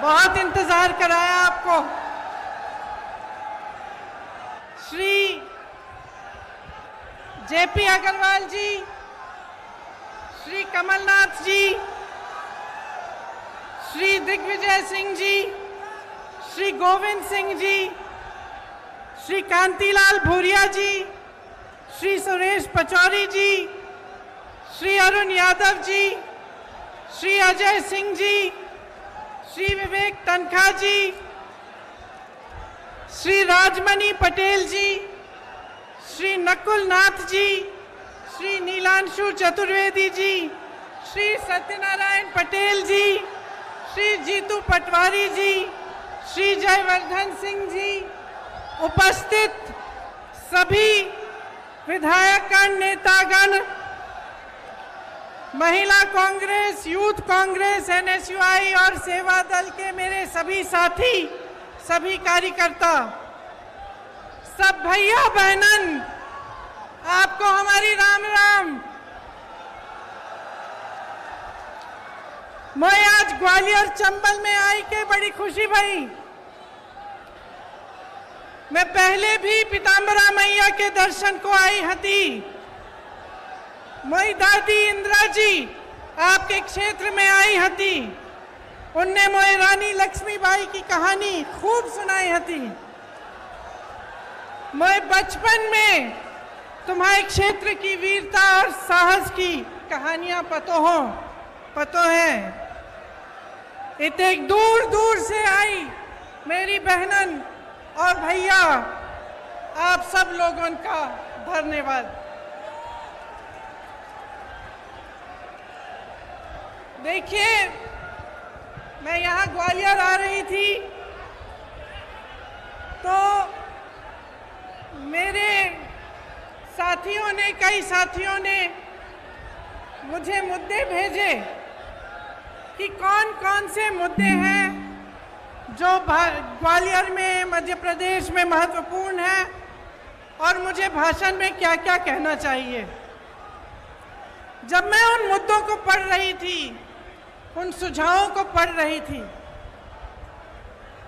बहुत इंतजार कराया आपको। श्री जेपी अग्रवाल जी, श्री कमलनाथ जी, श्री दिग्विजय सिंह जी, श्री गोविंद सिंह जी, श्री कांतिलाल भूरिया जी, श्री सुरेश पचौरी जी, श्री अरुण यादव जी, श्री अजय सिंह जी, श्री विवेक तनखा जी, श्री राजमणि पटेल जी, श्री नकुल नाथ जी, श्री नीलांशु चतुर्वेदी जी, श्री सत्यनारायण पटेल जी, श्री जीतू पटवारी जी, श्री जयवर्धन सिंह जी, उपस्थित सभी विधायकगण, नेतागण, महिला कांग्रेस, यूथ कांग्रेस, एनएसयूआई और सेवा दल के मेरे सभी साथी, सभी कार्यकर्ता, सब भैया बहनन, आपको हमारी राम राम। मैं आज ग्वालियर चंबल में आई के बड़ी खुशी भई। मैं पहले भी पीताम्बरा मैया के दर्शन को आई हती। मोई दादी इंदिरा जी आपके क्षेत्र में आई हती। उनने मोए रानी लक्ष्मीबाई की कहानी खूब सुनाई हती। मैं बचपन में तुम्हारे क्षेत्र की वीरता और साहस की कहानियां पतो है। इतने दूर दूर से आई मेरी बहनन और भैया, आप सब लोगों का धन्यवाद। देखिए, मैं यहाँ ग्वालियर आ रही थी तो मेरे साथियों ने, कई साथियों ने मुझे मुद्दे भेजे कि कौन कौन से मुद्दे हैं जो ग्वालियर में, मध्य प्रदेश में महत्वपूर्ण है और मुझे भाषण में क्या क्या कहना चाहिए। जब मैं उन मुद्दों को पढ़ रही थी, उन सुझावों को पढ़ रही थी,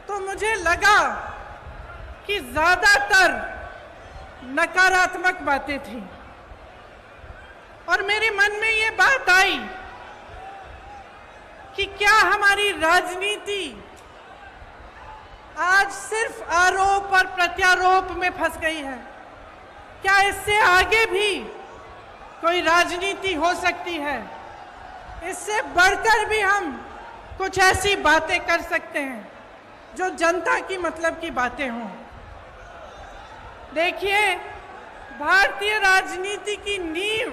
तो मुझे लगा कि ज्यादातर नकारात्मक बातें थी और मेरे मन में ये बात आई कि क्या हमारी राजनीति आज सिर्फ आरोप और प्रत्यारोप में फंस गई है? क्या इससे आगे भी कोई राजनीति हो सकती है? इससे बढ़कर भी हम कुछ ऐसी बातें कर सकते हैं जो जनता की मतलब की बातें हों। देखिए, भारतीय राजनीति की नींव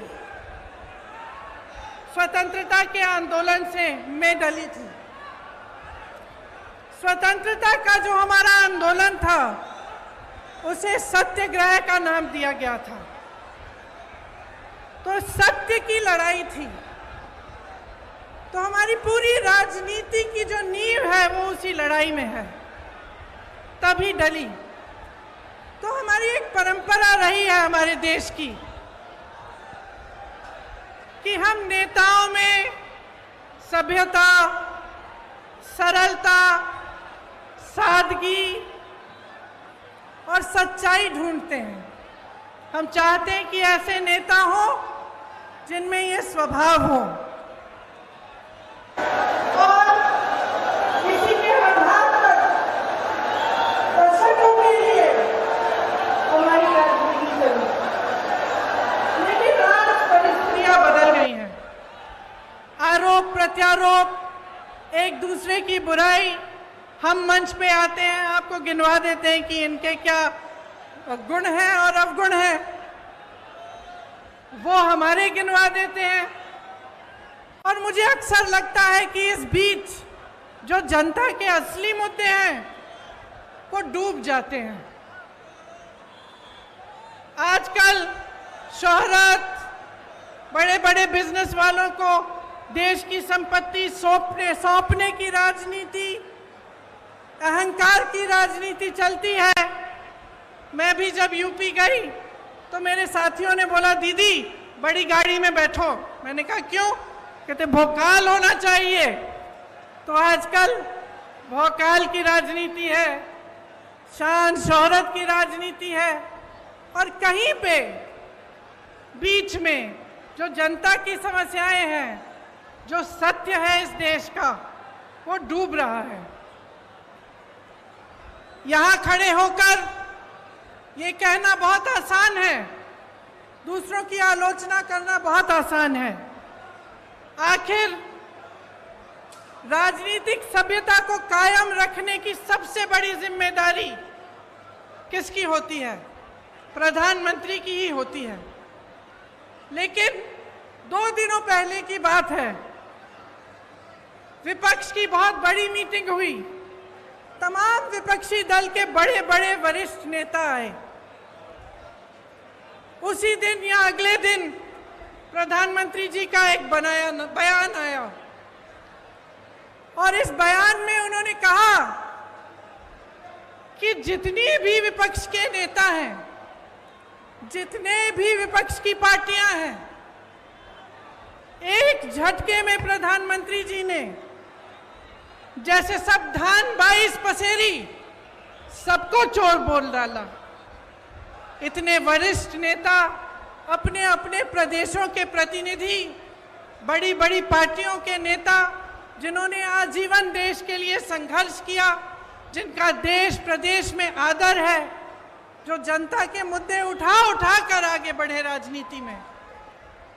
स्वतंत्रता के आंदोलन से में डली थी। स्वतंत्रता का जो हमारा आंदोलन था उसे सत्याग्रह का नाम दिया गया था। तो सत्य की लड़ाई थी। तो हमारी पूरी राजनीति की जो नींव है वो उसी लड़ाई में है, तभी डली। तो हमारी एक परंपरा रही है हमारे देश की कि हम नेताओं में सभ्यता, सरलता, सादगी और सच्चाई ढूंढते हैं। हम चाहते हैं कि ऐसे नेता हो जिनमें ये स्वभाव हो और किसी के आधार पर दर्शकों के लिए हमारी राजनीति चली। लेकिन आज परिस्थितियां बदल गई हैं। आरोप प्रत्यारोप, एक दूसरे की बुराई, हम मंच पे आते हैं, आपको गिनवा देते हैं कि इनके क्या गुण हैं और अवगुण हैं, वो हमारे गिनवा देते हैं। और मुझे अक्सर लगता है कि इस बीच जो जनता के असली मुद्दे हैं वो डूब जाते हैं। आजकल शोहरत, बड़े बड़े बिजनेस वालों को देश की संपत्ति सौंपने की राजनीति, अहंकार की राजनीति चलती है। मैं भी जब यूपी गई तो मेरे साथियों ने बोला, दीदी बड़ी गाड़ी में बैठो। मैंने कहा क्यों? कहते भोकाल होना चाहिए। तो आजकल भौकाल की राजनीति है, शान शोहरत की राजनीति है, और कहीं पे बीच में जो जनता की समस्याएं हैं, जो सत्य है इस देश का, वो डूब रहा है। यहां खड़े होकर ये कहना बहुत आसान है, दूसरों की आलोचना करना बहुत आसान है। आखिर राजनीतिक सभ्यता को कायम रखने की सबसे बड़ी जिम्मेदारी किसकी होती है? प्रधानमंत्री की ही होती है। लेकिन 2 दिनों पहले की बात है, विपक्ष की बहुत बड़ी मीटिंग हुई, तमाम विपक्षी दल के बड़े बड़े वरिष्ठ नेता आए। उसी दिन या अगले दिन प्रधानमंत्री जी का एक बयान आया, और इस बयान में उन्होंने कहा कि जितनी भी विपक्ष के नेता हैं, जितने भी विपक्ष की पार्टियां हैं, एक झटके में प्रधानमंत्री जी ने जैसे सब धान 22 पसेरी सबको चोर बोल डाला। इतने वरिष्ठ नेता, अपने अपने प्रदेशों के प्रतिनिधि, बड़ी बड़ी पार्टियों के नेता, जिन्होंने आजीवन देश के लिए संघर्ष किया, जिनका देश प्रदेश में आदर है, जो जनता के मुद्दे उठा कर आगे बढ़े राजनीति में,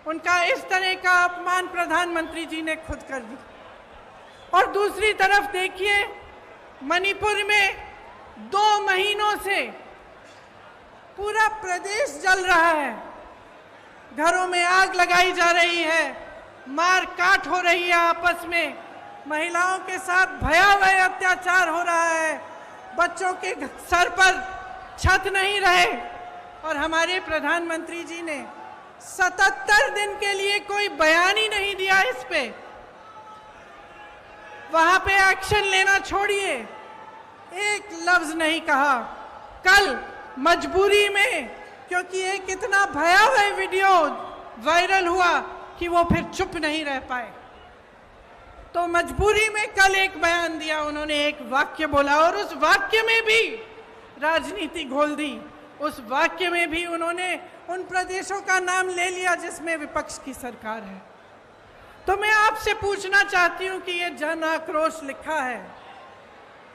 उनका इस तरह का अपमान प्रधानमंत्री जी ने खुद कर दिया। और दूसरी तरफ देखिए, मणिपुर में 2 महीनों से पूरा प्रदेश जल रहा है, घरों में आग लगाई जा रही है, मार काट हो रही है, आपस में महिलाओं के साथ भयावह अत्याचार हो रहा है, बच्चों के सर पर छत नहीं रहे, और हमारे प्रधानमंत्री जी ने 77 दिन के लिए कोई बयान ही नहीं दिया इस पे। वहां पे एक्शन लेना छोड़िए, एक लफ्ज नहीं कहा। कल मजबूरी में, क्योंकि एक इतना भयावह वीडियो वायरल हुआ कि वो फिर चुप नहीं रह पाए, तो मजबूरी में कल एक बयान दिया, उन्होंने एक वाक्य बोला, और उस वाक्य में भी राजनीति घोल दी। उस वाक्य में भी उन्होंने उन प्रदेशों का नाम ले लिया जिसमें विपक्ष की सरकार है। तो मैं आपसे पूछना चाहती हूं कि ये जन आक्रोश लिखा है,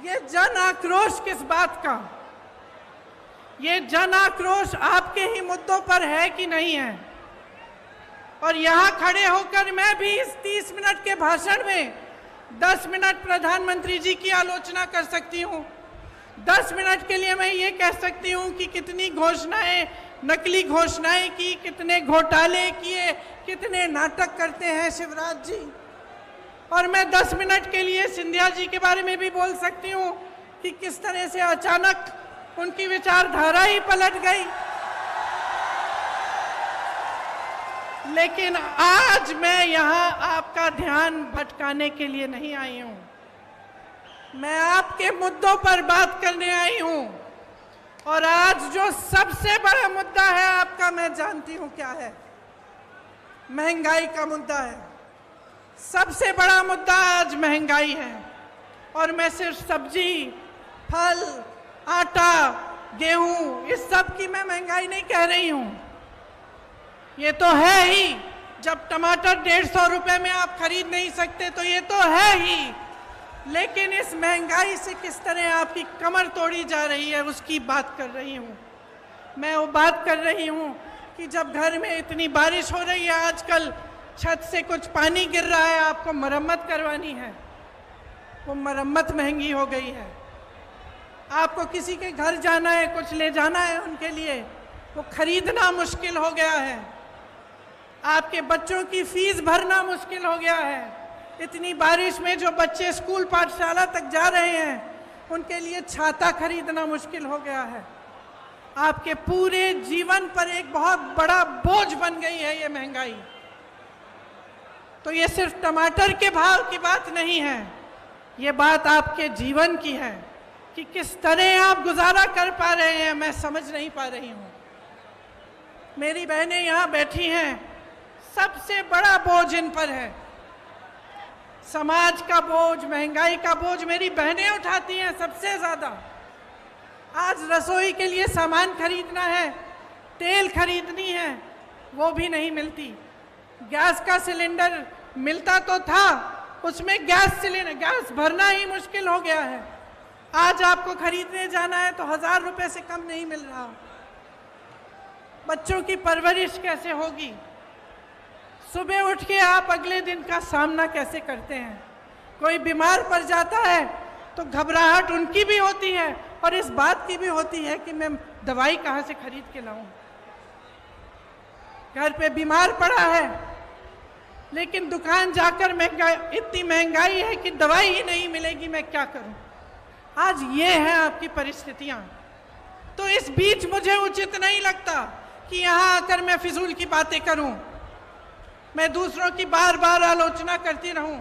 ये जन आक्रोश किस बात का? ये जन आक्रोश आपके ही मुद्दों पर है कि नहीं है? और यहां खड़े होकर मैं भी इस 30 मिनट के भाषण में 10 मिनट प्रधानमंत्री जी की आलोचना कर सकती हूं। 10 मिनट के लिए मैं ये कह सकती हूं कि कितनी घोषणाएं, नकली घोषणाएं की, कितने घोटाले किए, कितने नाटक करते हैं शिवराज जी। और मैं 10 मिनट के लिए सिंधिया जी के बारे में भी बोल सकती हूं कि किस तरह से अचानक उनकी विचारधारा ही पलट गई। लेकिन आज मैं यहां आपका ध्यान भटकाने के लिए नहीं आई हूं, मैं आपके मुद्दों पर बात करने आई हूं। और आज जो सबसे बड़ा मुद्दा है आपका, मैं जानती हूं क्या है, महंगाई का मुद्दा है। सबसे बड़ा मुद्दा आज महंगाई है। और मैं सिर्फ सब्जी, फल, आटा, गेहूं, इस सब की मैं महंगाई नहीं कह रही हूं। ये तो है ही, जब टमाटर 150 रुपए में आप खरीद नहीं सकते तो ये तो है ही। लेकिन इस महंगाई से किस तरह आपकी कमर तोड़ी जा रही है, उसकी बात कर रही हूं। मैं वो बात कर रही हूं कि जब घर में इतनी बारिश हो रही है, आजकल छत से कुछ पानी गिर रहा है, आपको मरम्मत करवानी है, वो मरम्मत महंगी हो गई है। आपको किसी के घर जाना है, कुछ ले जाना है उनके लिए, वो खरीदना मुश्किल हो गया है। आपके बच्चों की फीस भरना मुश्किल हो गया है। इतनी बारिश में जो बच्चे स्कूल पाठशाला तक जा रहे हैं, उनके लिए छाता खरीदना मुश्किल हो गया है। आपके पूरे जीवन पर एक बहुत बड़ा बोझ बन गई है ये महंगाई। तो ये सिर्फ टमाटर के भाव की बात नहीं है, ये बात आपके जीवन की है कि किस तरह आप गुजारा कर पा रहे हैं, मैं समझ नहीं पा रही हूं। मेरी बहनें यहां बैठी हैं, सबसे बड़ा बोझ इन पर है। समाज का बोझ, महंगाई का बोझ मेरी बहनें उठाती हैं सबसे ज़्यादा। आज रसोई के लिए सामान खरीदना है, तेल खरीदनी है, वो भी नहीं मिलती। गैस का सिलेंडर मिलता तो था, उसमें गैस भरना ही मुश्किल हो गया है। आज आपको खरीदने जाना है तो 1000 रुपए से कम नहीं मिल रहा। बच्चों की परवरिश कैसे होगी? सुबह उठ के आप अगले दिन का सामना कैसे करते हैं? कोई बीमार पड़ जाता है तो घबराहट उनकी भी होती है और इस बात की भी होती है कि मैं दवाई कहाँ से खरीद के लाऊं। घर पे बीमार पड़ा है लेकिन दुकान जाकर इतनी महंगाई है कि दवाई ही नहीं मिलेगी, मैं क्या करूं? आज ये है आपकी परिस्थितियां। तो इस बीच मुझे उचित नहीं लगता कि यहाँ आकर मैं फिजूल की बातें करूं, मैं दूसरों की बार बार आलोचना करती रहूं।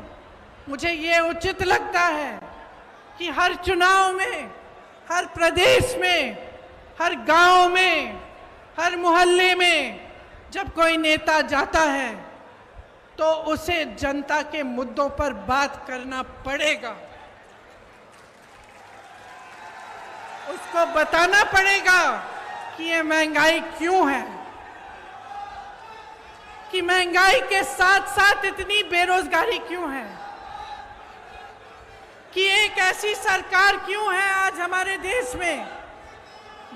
मुझे ये उचित लगता है कि हर चुनाव में, हर प्रदेश में, हर गांव में, हर मोहल्ले में जब कोई नेता जाता है तो उसे जनता के मुद्दों पर बात करना पड़ेगा। उसको बताना पड़ेगा कि ये महंगाई क्यों है, कि महंगाई के साथ साथ इतनी बेरोजगारी क्यों है, कि एक ऐसी सरकार क्यों है आज हमारे देश में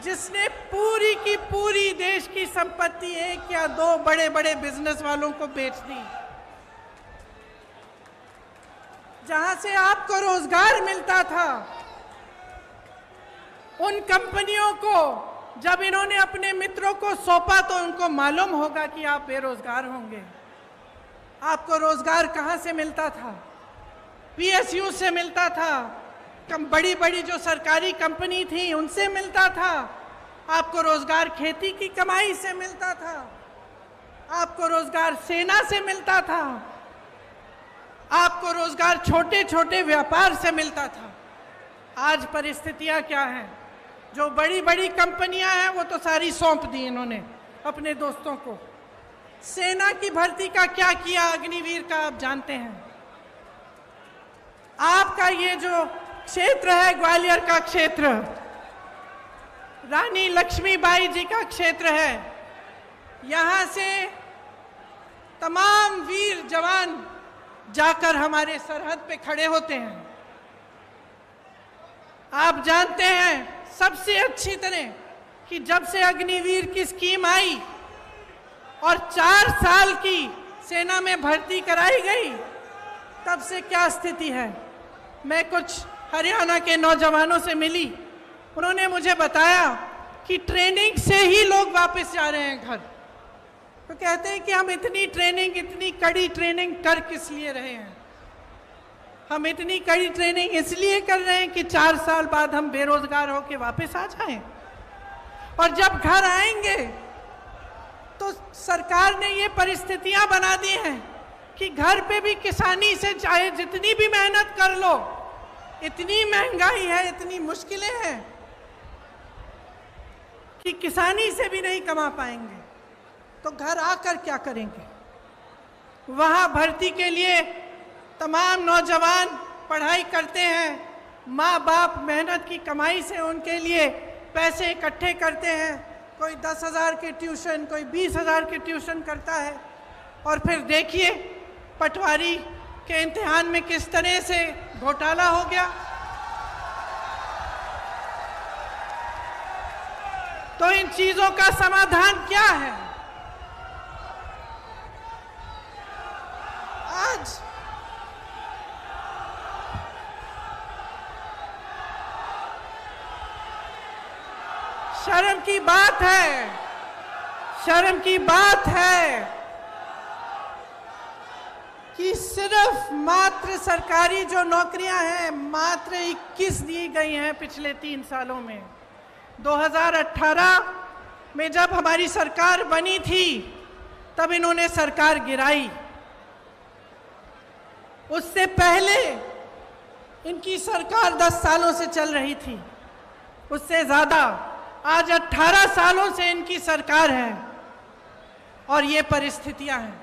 जिसने पूरी की पूरी देश की संपत्ति 1 या 2 बड़े बड़े बिजनेस वालों को बेच दी। जहां से आपको रोजगार मिलता था, उन कंपनियों को जब इन्होंने अपने मित्रों को सौंपा तो उनको मालूम होगा कि आप बेरोजगार होंगे। आपको रोजगार कहां से मिलता था? पीएसयू से मिलता था, बड़ी बड़ी जो सरकारी कंपनी थी उनसे मिलता था। आपको रोजगार खेती की कमाई से मिलता था, आपको रोजगार सेना से मिलता था, आपको रोजगार छोटे छोटे व्यापार से मिलता था। आज परिस्थितियां क्या हैं? जो बड़ी बड़ी कंपनियां हैं वो तो सारी सौंप दी इन्होंने अपने दोस्तों को। सेना की भर्ती का क्या किया अग्निवीर का आप जानते हैं। आपका ये जो क्षेत्र है, ग्वालियर का क्षेत्र, रानी लक्ष्मीबाई जी का क्षेत्र है, यहां से तमाम वीर जवान जाकर हमारे सरहद पे खड़े होते हैं। आप जानते हैं सबसे अच्छी तरह कि जब से अग्निवीर की स्कीम आई और 4 साल की सेना में भर्ती कराई गई, तब से क्या स्थिति है। मैं कुछ हरियाणा के नौजवानों से मिली, उन्होंने मुझे बताया कि ट्रेनिंग से ही लोग वापस जा रहे हैं घर। तो कहते हैं कि हम इतनी ट्रेनिंग, इतनी कड़ी ट्रेनिंग कर किस लिए रहे हैं? हम इतनी कड़ी ट्रेनिंग इसलिए कर रहे हैं कि 4 साल बाद हम बेरोजगार होकर वापस आ जाएं। और जब घर आएंगे तो सरकार ने ये परिस्थितियां बना दी हैं कि घर पे भी किसानी से चाहे जितनी भी मेहनत कर लो, इतनी महंगाई है, इतनी मुश्किलें हैं कि किसानी से भी नहीं कमा पाएंगे। तो घर आकर क्या करेंगे? वहां भर्ती के लिए तमाम नौजवान पढ़ाई करते हैं, माँ बाप मेहनत की कमाई से उनके लिए पैसे इकट्ठे करते हैं। कोई 10,000 के ट्यूशन, कोई 20,000 के ट्यूशन करता है। और फिर देखिए पटवारी के इम्तिहान में किस तरह से घोटाला हो गया। तो इन चीजों का समाधान क्या है? आज शर्म की बात है, शर्म की बात है कि सिर्फ मात्र सरकारी जो नौकरियां हैं मात्र 21 दी गई हैं पिछले 3 सालों में। 2018 में जब हमारी सरकार बनी थी तब इन्होंने सरकार गिराई। उससे पहले इनकी सरकार 10 सालों से चल रही थी, उससे ज्यादा। आज 18 सालों से इनकी सरकार है और ये परिस्थितियां हैं।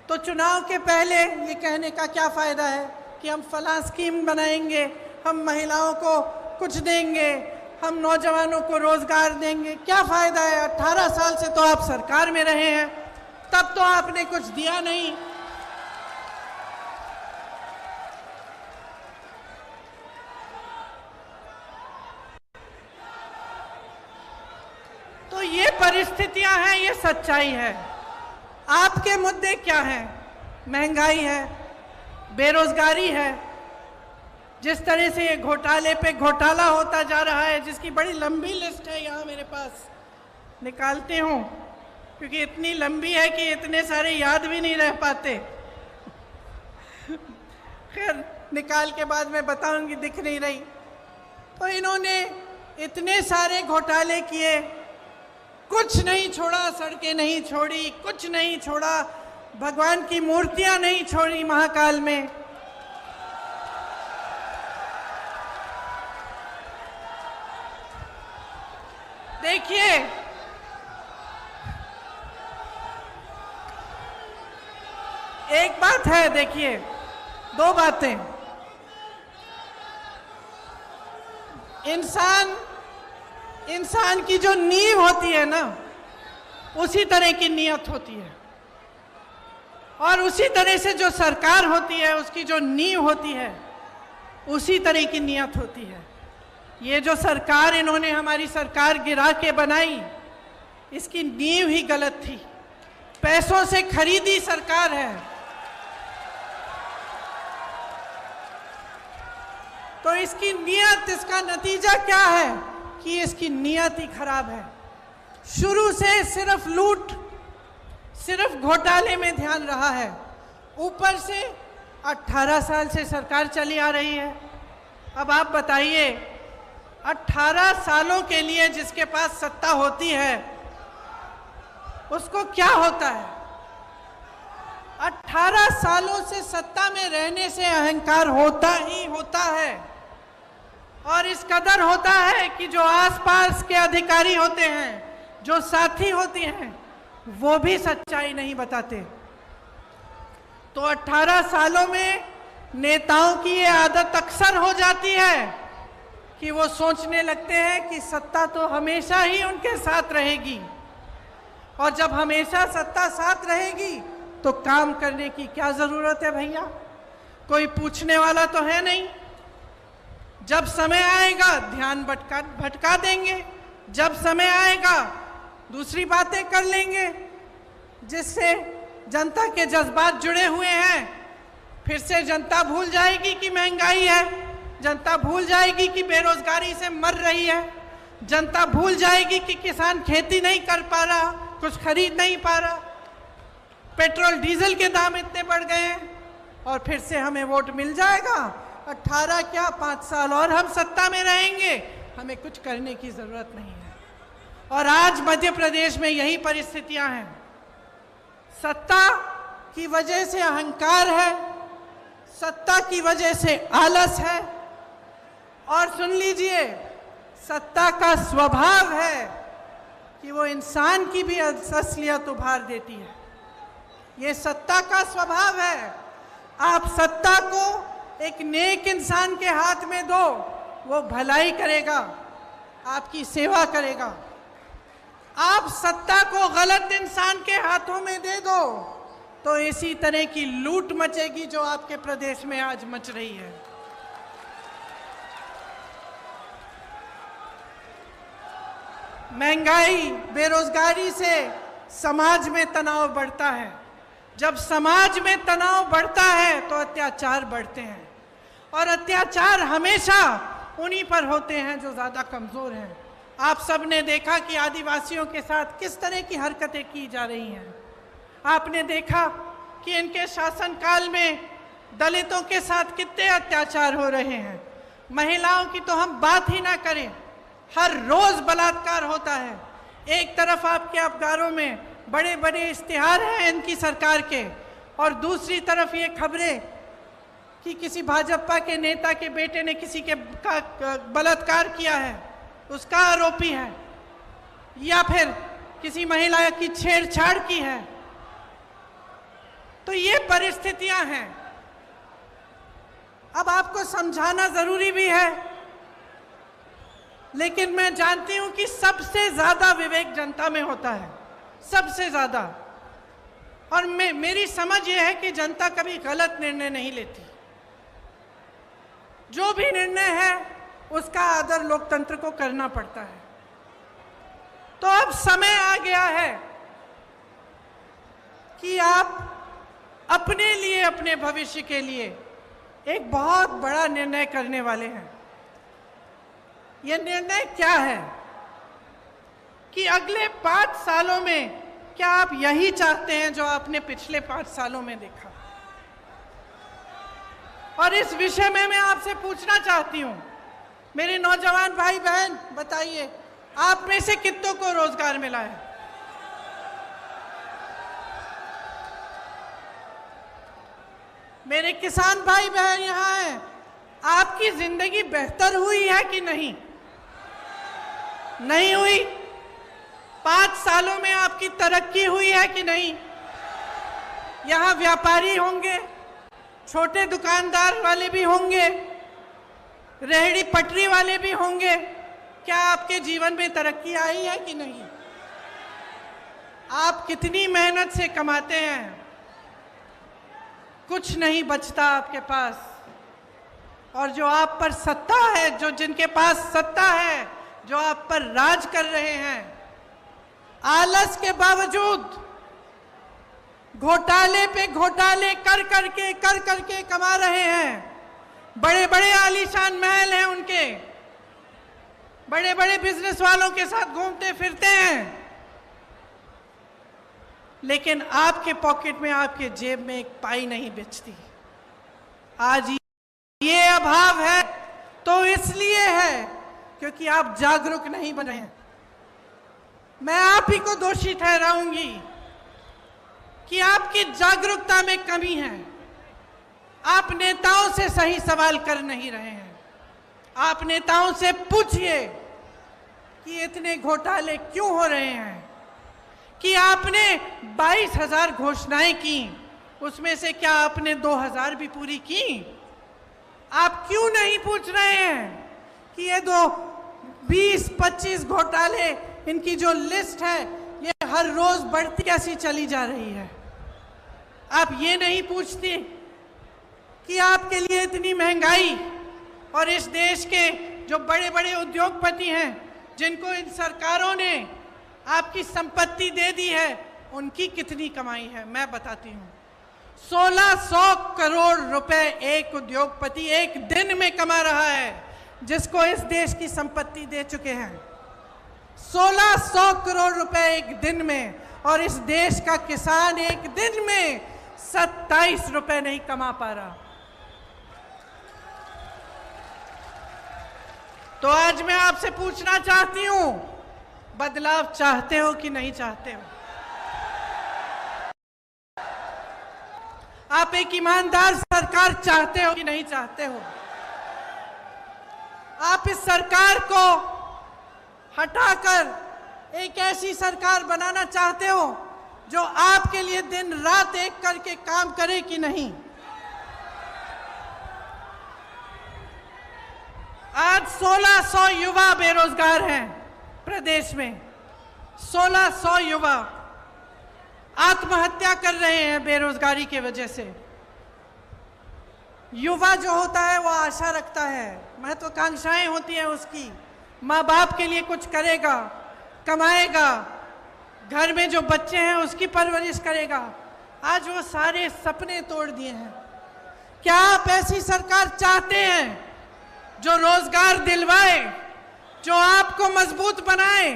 तो चुनाव के पहले ये कहने का क्या फ़ायदा है कि हम फलां स्कीम बनाएंगे, हम महिलाओं को कुछ देंगे, हम नौजवानों को रोजगार देंगे। क्या फ़ायदा है? 18 साल से तो आप सरकार में रहे हैं, तब तो आपने कुछ दिया नहीं। तो ये परिस्थितियां हैं, ये सच्चाई है। आपके मुद्दे क्या हैं? महंगाई है, बेरोजगारी है। जिस तरह से ये घोटाले पे घोटाला होता जा रहा है, जिसकी बड़ी लंबी लिस्ट है यहाँ मेरे पास, निकालते हूँ क्योंकि इतनी लंबी है कि इतने सारे याद भी नहीं रह पाते। खैर, निकाल के बाद मैं बताऊंगी, दिख नहीं रही। तो इन्होंने इतने सारे घोटाले किए, कुछ नहीं छोड़ा, सड़कें नहीं छोड़ी, कुछ नहीं छोड़ा, भगवान की मूर्तियां नहीं छोड़ी महाकाल में। देखिए, एक बात है, देखिए, दो बातें। इंसान की जो नींव होती है ना, उसी तरह की नियत होती है, और उसी तरह से जो सरकार होती है, उसकी जो नींव होती है, उसी तरह की नियत होती है। ये जो सरकार इन्होंने हमारी सरकार गिरा के बनाई, इसकी नींव ही गलत थी। पैसों से खरीदी सरकार है। तो इसकी नियत, इसका नतीजा क्या है कि इसकी नियत ही खराब है। शुरू से सिर्फ लूट, सिर्फ घोटाले में ध्यान रहा है। ऊपर से 18 साल से सरकार चली आ रही है। अब आप बताइए, 18 सालों के लिए जिसके पास सत्ता होती है, उसको क्या होता है? 18 सालों से सत्ता में रहने से अहंकार होता ही होता है, और इस कदर होता है कि जो आसपास के अधिकारी होते हैं, जो साथी होते हैं, वो भी सच्चाई नहीं बताते। तो 18 सालों में नेताओं की ये आदत अक्सर हो जाती है कि वो सोचने लगते हैं कि सत्ता तो हमेशा ही उनके साथ रहेगी, और जब हमेशा सत्ता साथ रहेगी तो काम करने की क्या जरूरत है भैया? कोई पूछने वाला तो है नहीं। जब समय आएगा ध्यान भटका देंगे, जब समय आएगा दूसरी बातें कर लेंगे, जिससे जनता के जज्बात जुड़े हुए हैं। फिर से जनता भूल जाएगी कि महंगाई है, जनता भूल जाएगी कि बेरोजगारी से मर रही है, जनता भूल जाएगी कि किसान खेती नहीं कर पा रहा, कुछ खरीद नहीं पा रहा, पेट्रोल डीजल के दाम इतने बढ़ गए हैं, और फिर से हमें वोट मिल जाएगा। 18 क्या 5 साल और हम सत्ता में रहेंगे, हमें कुछ करने की जरूरत नहीं है। और आज मध्य प्रदेश में यही परिस्थितियां हैं। सत्ता की वजह से अहंकार है, सत्ता की वजह से आलस है, और सुन लीजिए, सत्ता का स्वभाव है कि वो इंसान की भी असलियत उभार देती है। ये सत्ता का स्वभाव है। आप सत्ता को एक नेक इंसान के हाथ में दो, वो भलाई करेगा, आपकी सेवा करेगा। आप सत्ता को गलत इंसान के हाथों में दे दो तो इसी तरह की लूट मचेगी जो आपके प्रदेश में आज मच रही है। महंगाई, बेरोजगारी से समाज में तनाव बढ़ता है। जब समाज में तनाव बढ़ता है तो अत्याचार बढ़ते हैं, और अत्याचार हमेशा उन्हीं पर होते हैं जो ज़्यादा कमज़ोर हैं। आप सब ने देखा कि आदिवासियों के साथ किस तरह की हरकतें की जा रही हैं। आपने देखा कि इनके शासनकाल में दलितों के साथ कितने अत्याचार हो रहे हैं। महिलाओं की तो हम बात ही ना करें, हर रोज़ बलात्कार होता है। एक तरफ आपके अखबारों में बड़े बड़े इश्तिहार हैं इनकी सरकार के, और दूसरी तरफ ये खबरें कि किसी भाजपा के नेता के बेटे ने किसी के बलात्कार किया है, उसका आरोपी है, या फिर किसी महिला की छेड़छाड़ की है। तो ये परिस्थितियां हैं। अब आपको समझाना जरूरी भी है, लेकिन मैं जानती हूं कि सबसे ज्यादा विवेक जनता में होता है, सबसे ज्यादा। और मेरी समझ यह है कि जनता कभी गलत निर्णय नहीं लेती। जो भी निर्णय है उसका आदर लोकतंत्र को करना पड़ता है। तो अब समय आ गया है कि आप अपने लिए, अपने भविष्य के लिए एक बहुत बड़ा निर्णय करने वाले हैं। यह निर्णय क्या है कि अगले 5 सालों में क्या आप यही चाहते हैं जो आपने पिछले 5 सालों में देखा? और इस विषय में मैं आपसे पूछना चाहती हूं, मेरे नौजवान भाई बहन, बताइए आप में से कितनों को रोजगार मिला है? मेरे किसान भाई बहन यहां हैं, आपकी जिंदगी बेहतर हुई है कि नहीं? नहीं हुई? 5 सालों में आपकी तरक्की हुई है कि नहीं? यहां व्यापारी होंगे, छोटे दुकानदार वाले भी होंगे, रेहड़ी पटरी वाले भी होंगे। क्या आपके जीवन में तरक्की आई है कि नहीं? आप कितनी मेहनत से कमाते हैं, कुछ नहीं बचता आपके पास। और जो आप पर सत्ता है, जो जिनके पास सत्ता है, जो आप पर राज कर रहे हैं, आलस के बावजूद घोटाले पे घोटाले कर करके कमा रहे हैं। बड़े बड़े आलीशान महल हैं उनके, बड़े बड़े बिजनेस वालों के साथ घूमते फिरते हैं, लेकिन आपके पॉकेट में, आपके जेब में एक पाई नहीं बचती। आज ये अभाव है तो इसलिए है क्योंकि आप जागरूक नहीं बने हैं। मैं आप ही को दोषी ठहराऊंगी कि आपकी जागरूकता में कमी है। आप नेताओं से सही सवाल कर नहीं रहे हैं। आप नेताओं से पूछिए कि इतने घोटाले क्यों हो रहे हैं, कि आपने 22,000 घोषणाएं की, उसमें से क्या आपने 2,000 भी पूरी की? आप क्यों नहीं पूछ रहे हैं कि ये 20-25 घोटाले, इनकी जो लिस्ट है ये हर रोज बढ़ती कैसी चली जा रही है? आप ये नहीं पूछते कि आपके लिए इतनी महंगाई और इस देश के जो बड़े बड़े उद्योगपति हैं, जिनको इन सरकारों ने आपकी संपत्ति दे दी है, उनकी कितनी कमाई है? मैं बताती हूँ, 1600 करोड़ रुपए एक उद्योगपति एक दिन में कमा रहा है, जिसको इस देश की संपत्ति दे चुके हैं। 1600 करोड़ रुपए एक दिन में, और इस देश का किसान एक दिन में 27 रुपए नहीं कमा पा रहा। तो आज मैं आपसे पूछना चाहती हूं, बदलाव चाहते हो कि नहीं चाहते हो? आप एक ईमानदार सरकार चाहते हो कि नहीं चाहते हो? आप इस सरकार को हटाकर एक ऐसी सरकार बनाना चाहते हो जो आपके लिए दिन रात एक करके काम करे कि नहीं? आज 1600 युवा बेरोजगार हैं प्रदेश में। 1600 युवा आत्महत्या कर रहे हैं बेरोजगारी की वजह से। युवा जो होता है वो आशा रखता है, महत्वाकांक्षाएं होती हैं उसकी, माँ बाप के लिए कुछ करेगा, कमाएगा, घर में जो बच्चे हैं उसकी परवरिश करेगा। आज वो सारे सपने तोड़ दिए हैं। क्या आप ऐसी सरकार चाहते हैं जो रोजगार दिलवाए, जो आपको मजबूत बनाए,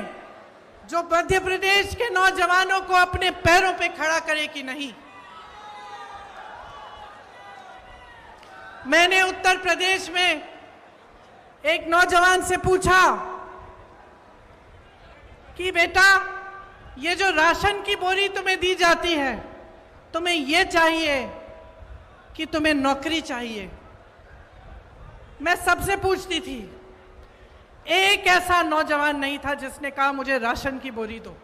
जो मध्य प्रदेश के नौजवानों को अपने पैरों पे खड़ा करे कि नहीं? मैंने उत्तर प्रदेश में एक नौजवान से पूछा कि बेटा, ये जो राशन की बोरी तुम्हें दी जाती है, तुम्हें ये चाहिए कि तुम्हें नौकरी चाहिए? मैं सबसे पूछती थी, एक ऐसा नौजवान नहीं था जिसने कहा मुझे राशन की बोरी दो।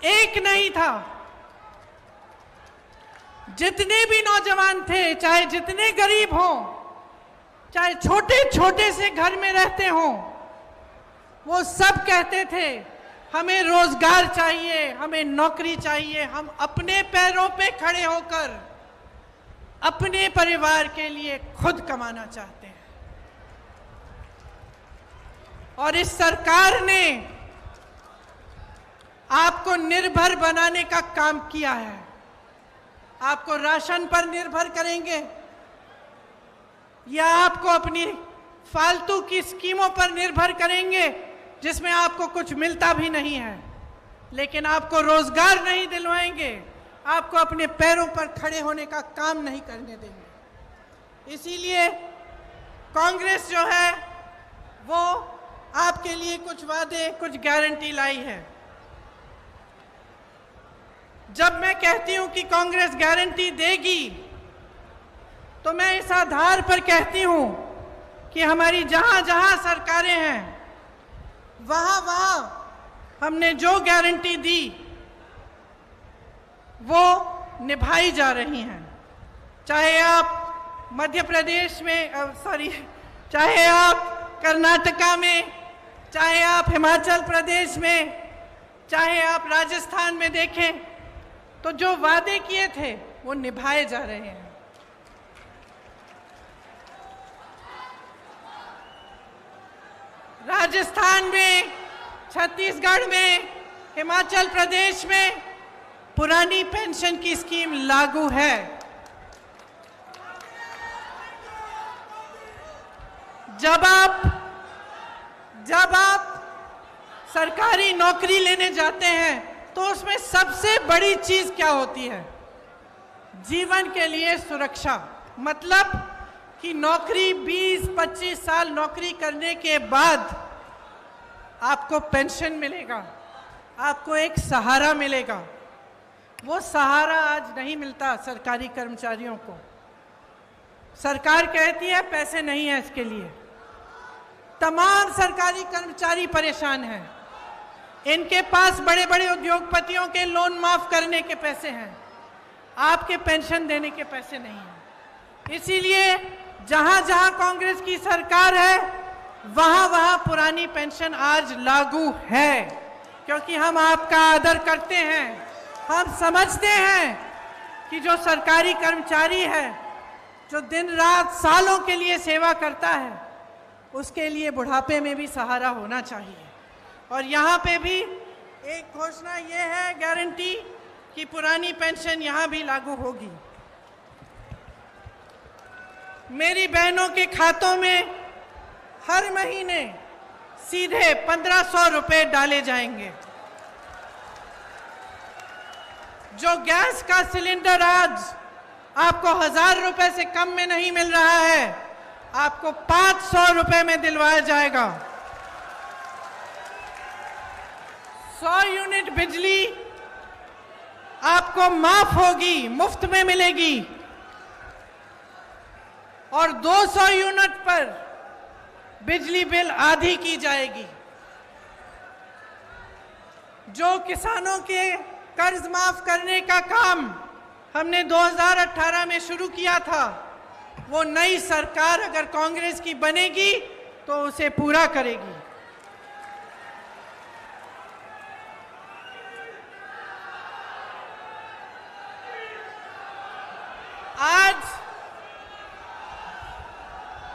एक नहीं था। जितने भी नौजवान थे, चाहे जितने गरीब हों, चाहे छोटे छोटे से घर में रहते हों, वो सब कहते थे हमें रोजगार चाहिए, हमें नौकरी चाहिए, हम अपने पैरों पे खड़े होकर अपने परिवार के लिए खुद कमाना चाहते हैं। और इस सरकार ने आपको निर्भर बनाने का काम किया है। आपको राशन पर निर्भर करेंगे या आपको अपनी फालतू की स्कीमों पर निर्भर करेंगे जिसमें आपको कुछ मिलता भी नहीं है, लेकिन आपको रोजगार नहीं दिलवाएंगे, आपको अपने पैरों पर खड़े होने का काम नहीं करने देंगे। इसीलिए कांग्रेस जो है वो आपके लिए कुछ वादे, कुछ गारंटी लाई है। जब मैं कहती हूं कि कांग्रेस गारंटी देगी, तो मैं इस आधार पर कहती हूं कि हमारी जहां जहां सरकारें हैं, वहां वहां हमने जो गारंटी दी वो निभाई जा रही हैं। चाहे आप मध्य प्रदेश में, चाहे आप कर्नाटका में, चाहे आप हिमाचल प्रदेश में, चाहे आप राजस्थान में देखें, तो जो वादे किए थे वो निभाए जा रहे हैं। राजस्थान में, छत्तीसगढ़ में, हिमाचल प्रदेश में पुरानी पेंशन की स्कीम लागू है। जब आप सरकारी नौकरी लेने जाते हैं तो उसमें सबसे बड़ी चीज क्या होती है? जीवन के लिए सुरक्षा। मतलब कि नौकरी 20-25 साल नौकरी करने के बाद आपको पेंशन मिलेगा, आपको एक सहारा मिलेगा। वो सहारा आज नहीं मिलता सरकारी कर्मचारियों को। सरकार कहती है पैसे नहीं है इसके लिए। तमाम सरकारी कर्मचारी परेशान हैं। इनके पास बड़े बड़े उद्योगपतियों के लोन माफ करने के पैसे हैं, आपके पेंशन देने के पैसे नहीं हैं। इसीलिए जहां जहां कांग्रेस की सरकार है वहां वहां पुरानी पेंशन आज लागू है, क्योंकि हम आपका आदर करते हैं। हम समझते हैं कि जो सरकारी कर्मचारी है, जो दिन रात सालों के लिए सेवा करता है, उसके लिए बुढ़ापे में भी सहारा होना चाहिए। और यहाँ पे भी एक घोषणा ये है, गारंटी, कि पुरानी पेंशन यहाँ भी लागू होगी। मेरी बहनों के खातों में हर महीने सीधे 1500 रुपए डाले जाएंगे। जो गैस का सिलेंडर आज आपको 1000 रुपए से कम में नहीं मिल रहा है, आपको 500 रुपए में दिलवाया जाएगा। 100 यूनिट बिजली आपको माफ होगी, मुफ्त में मिलेगी। और 200 यूनिट पर बिजली बिल आधी की जाएगी। जो किसानों के कर्ज माफ करने का काम हमने 2018 में शुरू किया था, वो नई सरकार अगर कांग्रेस की बनेगी तो उसे पूरा करेगी।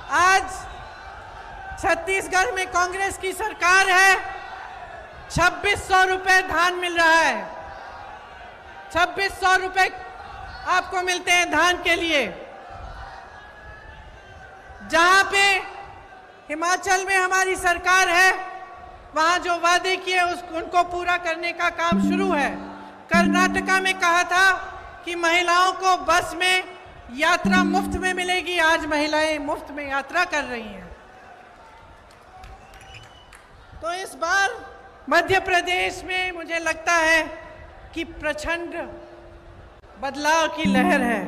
आज छत्तीसगढ़ में कांग्रेस की सरकार है, 2600 रुपए धान मिल रहा है। 2600 रुपए आपको मिलते हैं धान के लिए। जहां पे हिमाचल में हमारी सरकार है, वहां जो वादे किए उनको पूरा करने का काम शुरू है। कर्नाटका में कहा था कि महिलाओं को बस में यात्रा मुफ्त में मिलेगी, आज महिलाएं मुफ्त में यात्रा कर रही हैं। तो इस बार मध्य प्रदेश में मुझे लगता है कि प्रचंड बदलाव की लहर है।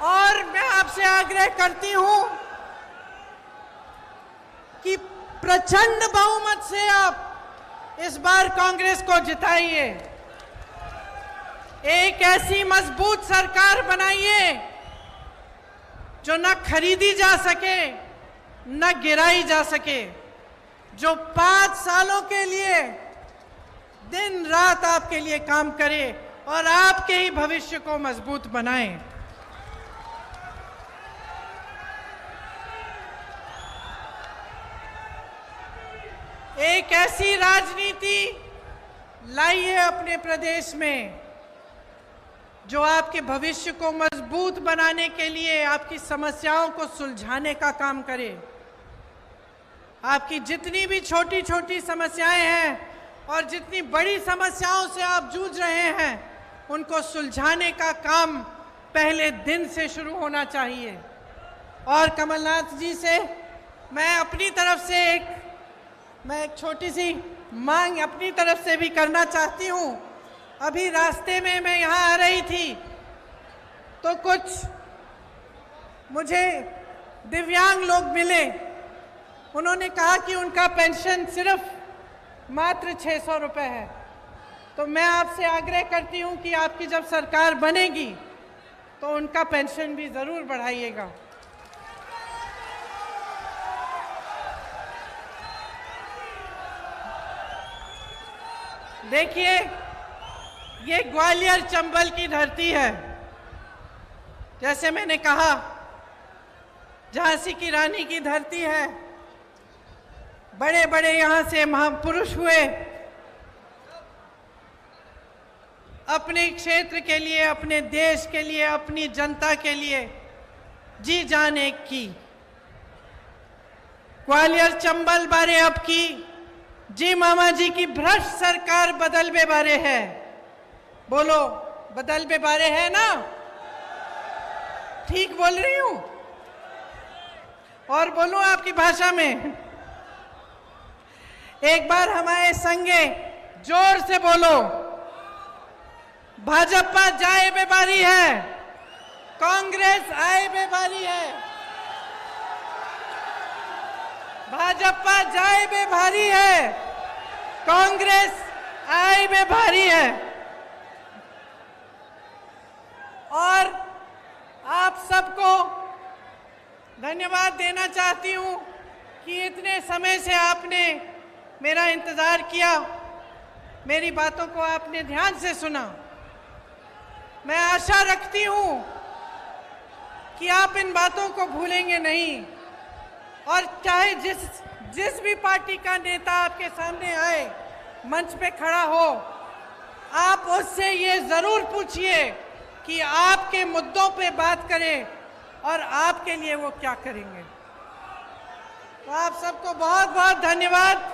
और मैं आपसे आग्रह करती हूं कि प्रचंड बहुमत से आप इस बार कांग्रेस को जिताइए। एक ऐसी मजबूत सरकार बनाइए जो न खरीदी जा सके न गिराई जा सके, जो 5 सालों के लिए दिन रात आपके लिए काम करे और आपके ही भविष्य को मजबूत बनाए। एक ऐसी राजनीति लाइए अपने प्रदेश में जो आपके भविष्य को मजबूत बनाने के लिए आपकी समस्याओं को सुलझाने का काम करे। आपकी जितनी भी छोटी छोटी समस्याएं हैं और जितनी बड़ी समस्याओं से आप जूझ रहे हैं, उनको सुलझाने का काम पहले दिन से शुरू होना चाहिए। और कमलनाथ जी से मैं अपनी तरफ से एक छोटी सी मांग अपनी तरफ से भी करना चाहती हूँ। अभी रास्ते में मैं यहाँ आ रही थी तो कुछ मुझे दिव्यांग लोग मिले। उन्होंने कहा कि उनका पेंशन सिर्फ मात्र 600 रुपये है। तो मैं आपसे आग्रह करती हूँ कि आपकी जब सरकार बनेगी तो उनका पेंशन भी ज़रूर बढ़ाइएगा। देखिए, ये ग्वालियर चंबल की धरती है। जैसे मैंने कहा, झांसी की रानी की धरती है। बड़े बड़े यहाँ से महापुरुष हुए, अपने क्षेत्र के लिए, अपने देश के लिए, अपनी जनता के लिए जी जान एक की। ग्वालियर चंबल बारे अब की जी मामा जी की भ्रष्ट सरकार बदलबे बारे है। बोलो, बदलबे बारे है ना? ठीक बोल रही हूं? और बोलूं आपकी भाषा में? एक बार हमारे संगे जोर से बोलो, भाजपा जाए बेबारी है, कांग्रेस आए बेबारी है। भाजपा जाए बेभारी है, कांग्रेस आए बेभारी है। और आप सबको धन्यवाद देना चाहती हूं कि इतने समय से आपने मेरा इंतजार किया, मेरी बातों को आपने ध्यान से सुना। मैं आशा रखती हूं कि आप इन बातों को भूलेंगे नहीं, और चाहे जिस भी पार्टी का नेता आपके सामने आए, मंच पे खड़ा हो, आप उससे ये जरूर पूछिए कि आपके मुद्दों पे बात करें और आपके लिए वो क्या करेंगे। तो आप सबको बहुत बहुत धन्यवाद।